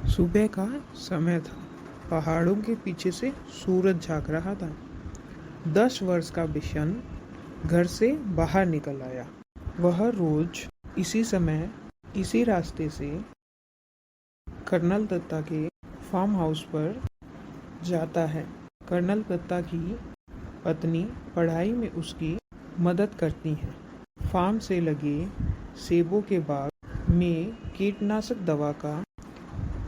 सुबह का समय था। पहाड़ों के पीछे से सूरज झांक रहा था। 10 वर्ष का बिशन घर से बाहर निकल आया। वह रोज इसी समय इसी रास्ते से कर्नल दत्ता के फार्म हाउस पर जाता है। कर्नल दत्ता की पत्नी पढ़ाई में उसकी मदद करती है। फार्म से लगे सेबों के बाग में कीटनाशक दवा का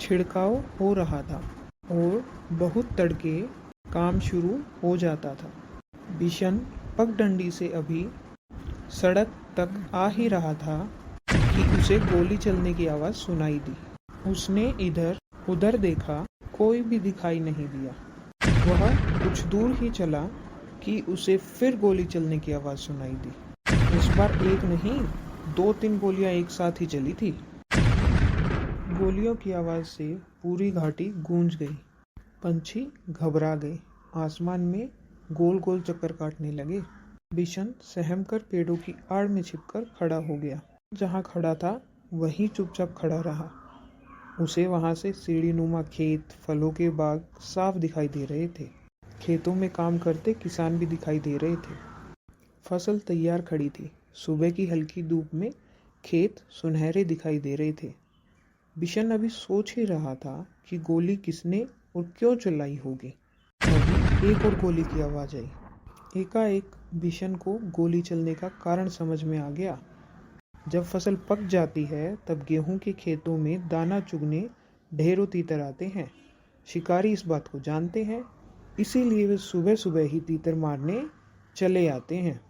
छिड़काव हो रहा था और बहुत तड़के काम शुरू हो जाता था। बिशन पगडंडी से अभी सड़क तक आ ही रहा था कि उसे गोली चलने की आवाज़ सुनाई दी। उसने इधर उधर देखा, कोई भी दिखाई नहीं दिया। वह कुछ दूर ही चला कि उसे फिर गोली चलने की आवाज़ सुनाई दी। इस बार एक नहीं, 2-3 गोलियां एक साथ ही चली थी। गोलियों की आवाज़ से पूरी घाटी गूंज गई। पंछी घबरा गए, आसमान में गोल गोल चक्कर काटने लगे। बिशन सहमकर पेड़ों की आड़ में छिपकर खड़ा हो गया। जहाँ खड़ा था वहीं चुपचाप खड़ा रहा। उसे वहाँ से सीढ़ीनुमा खेत, फलों के बाग साफ दिखाई दे रहे थे। खेतों में काम करते किसान भी दिखाई दे रहे थे। फसल तैयार खड़ी थी। सुबह की हल्की धूप में खेत सुनहरे दिखाई दे रहे थे। बिशन अभी सोच ही रहा था कि गोली किसने और क्यों चलाई होगी। तभी एक और गोली की आवाज़ आई। एकाएक बिशन को गोली चलने का कारण समझ में आ गया। जब फसल पक जाती है तब गेहूं के खेतों में दाना चुगने ढेरों तीतर आते हैं। शिकारी इस बात को जानते हैं, इसीलिए वे सुबह सुबह ही तीतर मारने चले आते हैं।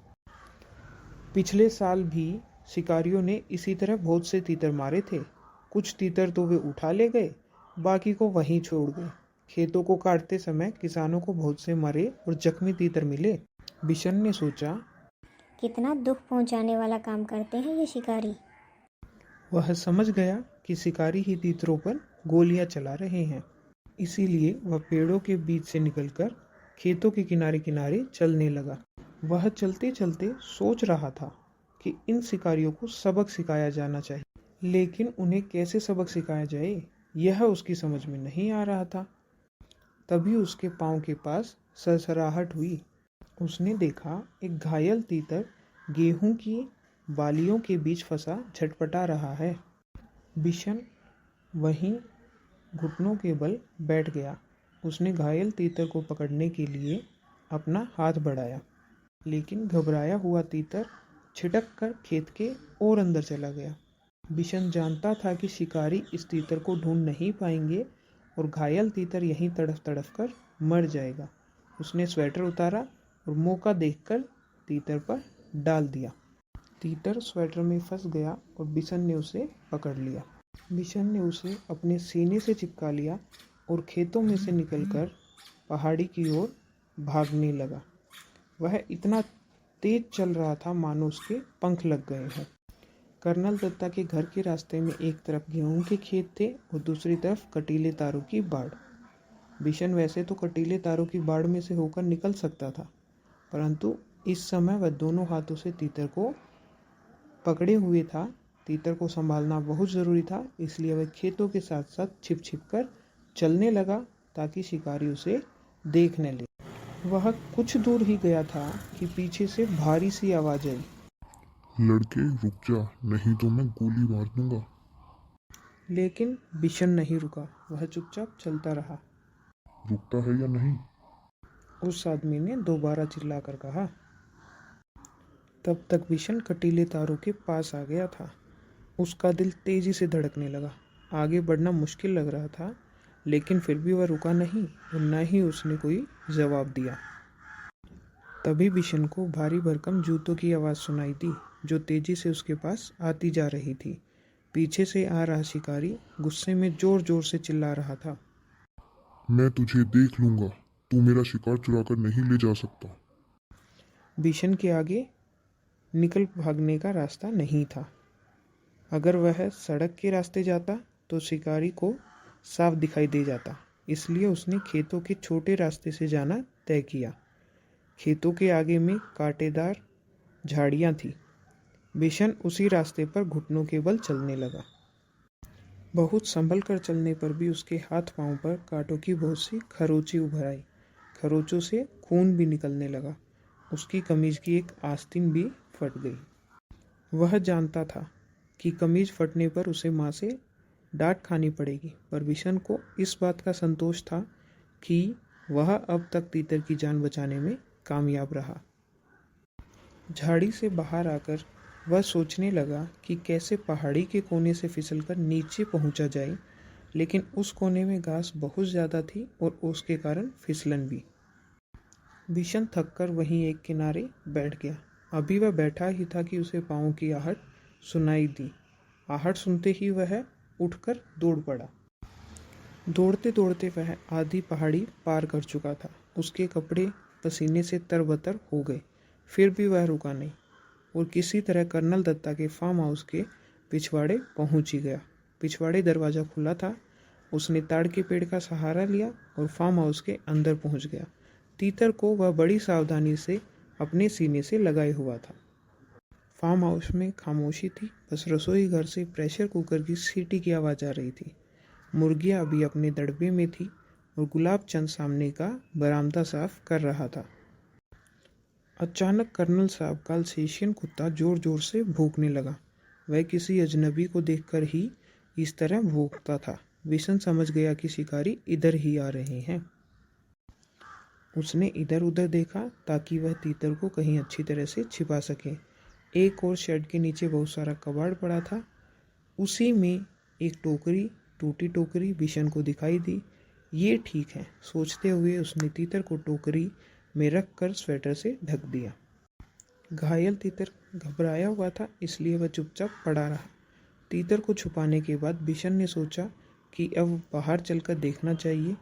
पिछले साल भी शिकारियों ने इसी तरह बहुत से तीतर मारे थे। कुछ तीतर तो वे उठा ले गए, बाकी को वहीं छोड़ गए। खेतों को काटते समय किसानों को बहुत से मरे और जख्मी तीतर मिले। बिशन ने सोचा, कितना दुख पहुंचाने वाला काम करते हैं ये शिकारी। वह समझ गया कि शिकारी ही तीतरों पर गोलियां चला रहे हैं। इसीलिए वह पेड़ों के बीच से निकलकर खेतों के किनारे किनारे चलने लगा। वह चलते चलते सोच रहा था कि इन शिकारियों को सबक सिखाया जाना चाहिए, लेकिन उन्हें कैसे सबक सिखाया जाए यह उसकी समझ में नहीं आ रहा था। तभी उसके पाँव के पास सरसराहट हुई। उसने देखा एक घायल तीतर गेहूं की बालियों के बीच फंसा झटपटा रहा है। बिशन वहीं घुटनों के बल बैठ गया। उसने घायल तीतर को पकड़ने के लिए अपना हाथ बढ़ाया, लेकिन घबराया हुआ तीतर छिटक कर खेत के और अंदर चला गया। बिशन जानता था कि शिकारी इस तीतर को ढूंढ नहीं पाएंगे और घायल तीतर यहीं तड़फ तड़फ कर मर जाएगा। उसने स्वेटर उतारा और मौका देखकर तीतर पर डाल दिया। तीतर स्वेटर में फंस गया और बिशन ने उसे पकड़ लिया। बिशन ने उसे अपने सीने से चिपका लिया और खेतों में से निकलकर पहाड़ी की ओर भागने लगा। वह इतना तेज चल रहा था मानो उसके पंख लग गए हैं। कर्नल दत्ता के घर के रास्ते में एक तरफ गेहूं के खेत थे और दूसरी तरफ कटीले तारों की बाड़। बिशन वैसे तो कटीले तारों की बाड़ में से होकर निकल सकता था, परंतु इस समय वह दोनों हाथों से तीतर को पकड़े हुए था। तीतर को संभालना बहुत ज़रूरी था, इसलिए वह खेतों के साथ साथ छिप छिप कर चलने लगा ताकि शिकारी उसे देख न ले। वह कुछ दूर ही गया था कि पीछे से भारी सी आवाज़ आई। लड़के रुक जा, नहीं तो मैं गोली मार दूंगा। लेकिन बिशन नहीं रुका, वह चुपचाप चलता रहा। रुकता है या नहीं? उस आदमी ने दोबारा चिल्लाकर कहा। तब तक बिशन कटीले तारों के पास आ गया था। उसका दिल तेजी से धड़कने लगा। आगे बढ़ना मुश्किल लग रहा था, लेकिन फिर भी वह रुका नहीं और न ही उसने कोई जवाब दिया। तभी बिशन को भारी भरकम जूतों की आवाज़ सुनाई दी, जो तेजी से उसके पास आती जा रही थी। पीछे से आ रहा शिकारी गुस्से में जोर जोर से चिल्ला रहा था। मैं तुझे देख लूंगा, तू मेरा शिकार चुरा कर नहीं ले जा सकता। बिशन के आगे निकल भागने का रास्ता नहीं था। अगर वह सड़क के रास्ते जाता तो शिकारी को साफ दिखाई दे जाता, इसलिए उसने खेतों के छोटे रास्ते से जाना तय किया। खेतों के आगे में कांटेदार झाड़ियाँ थीं। बिशन उसी रास्ते पर घुटनों के बल चलने लगा। बहुत संभल कर चलने पर भी उसके हाथ पांव पर कांटों की बहुत सी खरोंची उभर आई। खरोंचों से खून भी निकलने लगा। उसकी कमीज की एक आस्तीन भी फट गई। वह जानता था कि कमीज फटने पर उसे माँ से डांट खानी पड़ेगी, पर बिशन को इस बात का संतोष था कि वह अब तक तीतर की जान बचाने में कामयाब रहा। झाड़ी से बाहर आकर वह सोचने लगा कि कैसे पहाड़ी के कोने से फिसलकर नीचे पहुंचा जाए, लेकिन उस कोने में घास बहुत ज़्यादा थी और उसके कारण फिसलन भी। बिशन थककर वहीं एक किनारे बैठ गया। अभी वह बैठा ही था कि उसे पाँव की आहट सुनाई दी। आहट सुनते ही वह उठकर दौड़ पड़ा। दौड़ते दौड़ते वह आधी पहाड़ी पार कर चुका था। उसके कपड़े पसीने से तरबतर हो गए, फिर भी वह रुका नहीं और किसी तरह कर्नल दत्ता के फार्म हाउस के पिछवाड़े पहुंच ही गया। पिछवाड़े दरवाज़ा खुला था। उसने ताड़ के पेड़ का सहारा लिया और फार्म हाउस के अंदर पहुंच गया। तीतर को वह बड़ी सावधानी से अपने सीने से लगाए हुआ था। फार्म हाउस में खामोशी थी। बस रसोई घर से प्रेशर कुकर की सीटी की आवाज़ आ रही थी। मुर्गियाँ अभी अपने दड़बे में थी और गुलाब चंद सामने का बरामदा साफ कर रहा था। अचानक कर्नल साहब का अल्सेशियन कुत्ता जोर जोर से भौंकने लगा। वह किसी अजनबी को देखकर ही इस तरह भौंकता था। बिशन समझ गया कि शिकारी इधर ही आ रहे हैं। उसने इधर उधर देखा ताकि वह तीतर को कहीं अच्छी तरह से छिपा सके। एक और शेड के नीचे बहुत सारा कबाड़ पड़ा था। उसी में एक टोकरी, टूटी टोकरी बिशन को दिखाई दी। ये ठीक है, सोचते हुए उसने तीतर को टोकरी में रख कर स्वेटर से ढक दिया। घायल तीतर घबराया हुआ था, इसलिए वह चुपचाप पड़ा रहा। तीतर को छुपाने के बाद बिशन ने सोचा कि अब बाहर चलकर देखना चाहिए,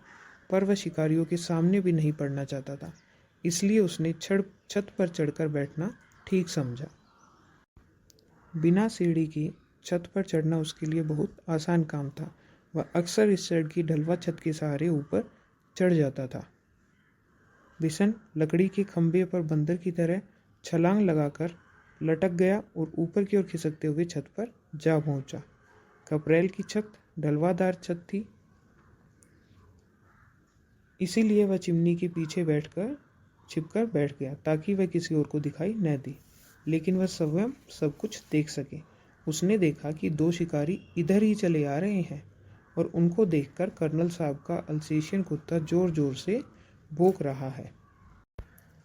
पर वह शिकारियों के सामने भी नहीं पड़ना चाहता था, इसलिए उसने छत पर चढ़कर बैठना ठीक समझा। बिना सीढ़ी की छत पर चढ़ना उसके लिए बहुत आसान काम था। वह अक्सर इस शेड की ढलवा छत के सहारे ऊपर चढ़ जाता था। बिशन लकड़ी के खंभे पर बंदर की तरह छलांग लगाकर लटक गया और ऊपर की ओर खिसकते हुए छत पर जा पहुंचा। कपरेल की छत ढलवादार छत थी, इसीलिए वह चिमनी के पीछे छिपकर बैठ गया ताकि वह किसी और को दिखाई न दे, लेकिन वह स्वयं सब कुछ देख सके। उसने देखा कि दो शिकारी इधर ही चले आ रहे हैं और उनको देखकर कर्नल साहब का अल्सेशियन कुत्ता जोर जोर से भौंक रहा है।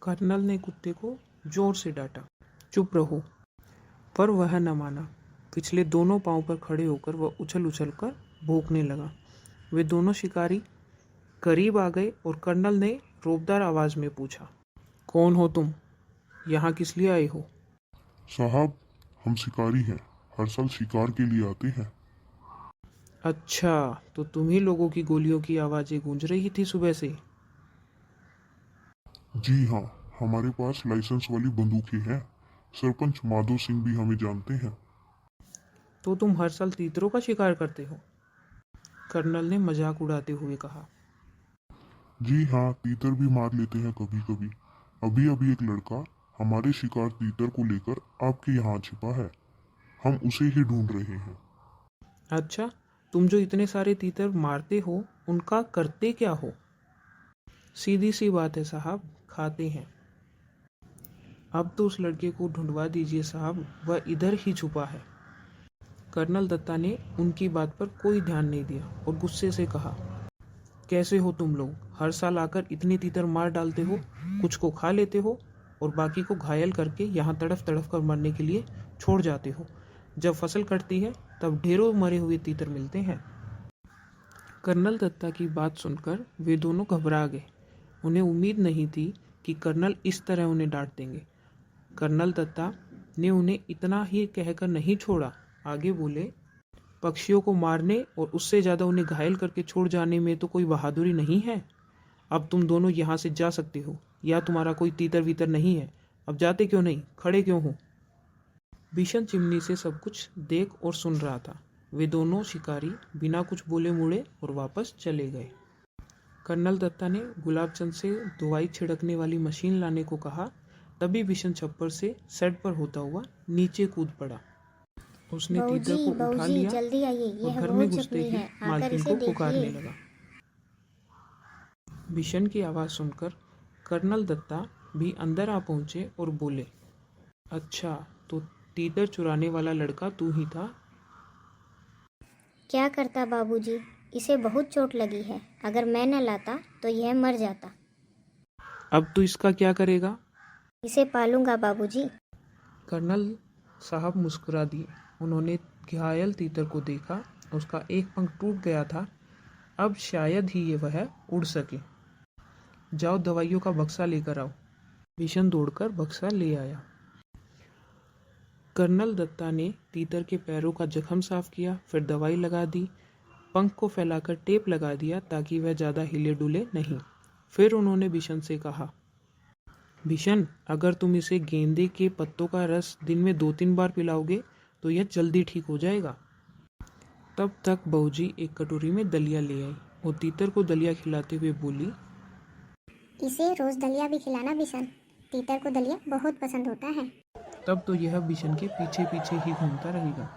कर्नल ने कुत्ते को जोर से डांटा, चुप रहो, पर वह न माना। पिछले दोनों पांव पर खड़े होकर वह उछल उछल कर भौंकने लगा। वे दोनों शिकारी करीब आ गए और कर्नल ने रोबदार आवाज में पूछा, कौन हो तुम? यहाँ किस लिए आए हो? साहब, हम शिकारी हैं, हर साल शिकार के लिए आते हैं। अच्छा, तो तुम्ही लोगों की गोलियों की आवाज़ें गूंज रही थी सुबह से? जी हाँ, हमारे पास लाइसेंस वाली बंदूकें हैं। सरपंच माधो सिंह भी हमें जानते हैं। तो तुम हर साल तीतरों का शिकार करते हो? कर्नल ने मजाक उड़ाते हुए कहा। जी हाँ, तीतर भी मार लेते हैं कभी कभी। अभी अभी एक लड़का हमारे शिकार तीतर को लेकर आपके यहाँ छिपा है। हम उसे ही ढूंढ रहे हैं। अच्छा, तुम जो इतने सारे तीतर मारते हो, उनका करते क्या हो? सीधी सी बात है साहब, खाते हैं। अब तो उस लड़के को ढूंढवा दीजिए साहब, वह इधर ही छुपा है। कर्नल दत्ता ने उनकी बात पर कोई ध्यान नहीं दिया और गुस्से से कहा, कैसे हो तुम लोग? हर साल आकर इतने तीतर मार डालते हो, कुछ को खा लेते हो और बाकी को घायल करके यहाँ तड़फ तड़फ कर मरने के लिए छोड़ जाते हो। जब फसल कटती है तब ढेरों मरे हुए तीतर मिलते हैं। कर्नल दत्ता की बात सुनकर वे दोनों घबरा गए। उन्हें उम्मीद नहीं थी कि कर्नल इस तरह उन्हें डांट देंगे। कर्नल दत्ता ने उन्हें इतना ही कहकर नहीं छोड़ा, आगे बोले, पक्षियों को मारने और उससे ज़्यादा उन्हें घायल करके छोड़ जाने में तो कोई बहादुरी नहीं है। अब तुम दोनों यहाँ से जा सकते हो, या तुम्हारा कोई तीतर वीतर नहीं है। अब जाते क्यों नहीं, खड़े क्यों हो? बिशन चिमनी से सब कुछ देख और सुन रहा था। वे दोनों शिकारी बिना कुछ बोले मुड़े और वापस चले गए। कर्नल दत्ता ने गुलाबचंद से दवाई छिड़कने वाली मशीन लाने को कहा। तभी बिशन छप्पर से सेट पर होता हुआ नीचे कूद पड़ा। उसने बहू तीतर जी, को बहू उठा जी, लिया जल्दी आइए, और यह घर में बहुत घुसते जख्मी ही है, आकर मालकिन इसे को पुकारने देखिए। लगा। बिशन की आवाज़ सुनकर कर्नल दत्ता भी अंदर आ पहुंचे और बोले, अच्छा, तो तीतर चुराने वाला लड़का तू ही था। क्या करता बाबूजी, इसे बहुत चोट लगी है, अगर मैं न लाता तो यह मर जाता। अब तू इसका क्या करेगा? इसे पालूंगा बाबूजी। कर्नल साहब मुस्कुरा दिए। उन्होंने घायल तीतर को देखा, उसका एक पंख टूट गया था, अब शायद ही ये वह उड़ सके। जाओ दवाइयों का बक्सा लेकर आओ। बिशन दौड़कर बक्सा ले आया। कर्नल दत्ता ने तीतर के पैरों का जख्म साफ किया, फिर दवाई लगा दी, पंख को फैलाकर टेप लगा दिया ताकि वह ज़्यादा हिले डुले नहीं। फिर उन्होंने बिशन से कहा, बिशन, अगर तुम इसे गेंदे के पत्तों का रस दिन में 2-3 बार पिलाओगे तो यह जल्दी ठीक हो जाएगा। तब तक बहूजी एक कटोरी में दलिया ले आई और तीतर को दलिया खिलाते हुए बोली, इसे रोज दलिया भी खिलाना बिशन, तीतर को दलिया बहुत पसंद होता है। तब तो यह बिशन के पीछे पीछे ही घूमता रहेगा।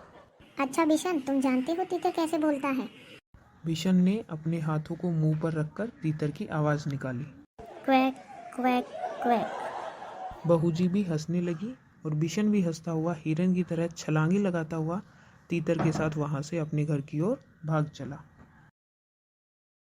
अच्छा बिशन, तुम जानते हो तीतर कैसे बोलता है? बिशन ने अपने हाथों को मुंह पर रखकर तीतर की आवाज़ निकाली। Quack quack quack. बहूजी भी हंसने लगी और बिशन भी हंसता हुआ हिरन की तरह छलांगे लगाता हुआ तीतर के साथ वहां से अपने घर की ओर भाग चला।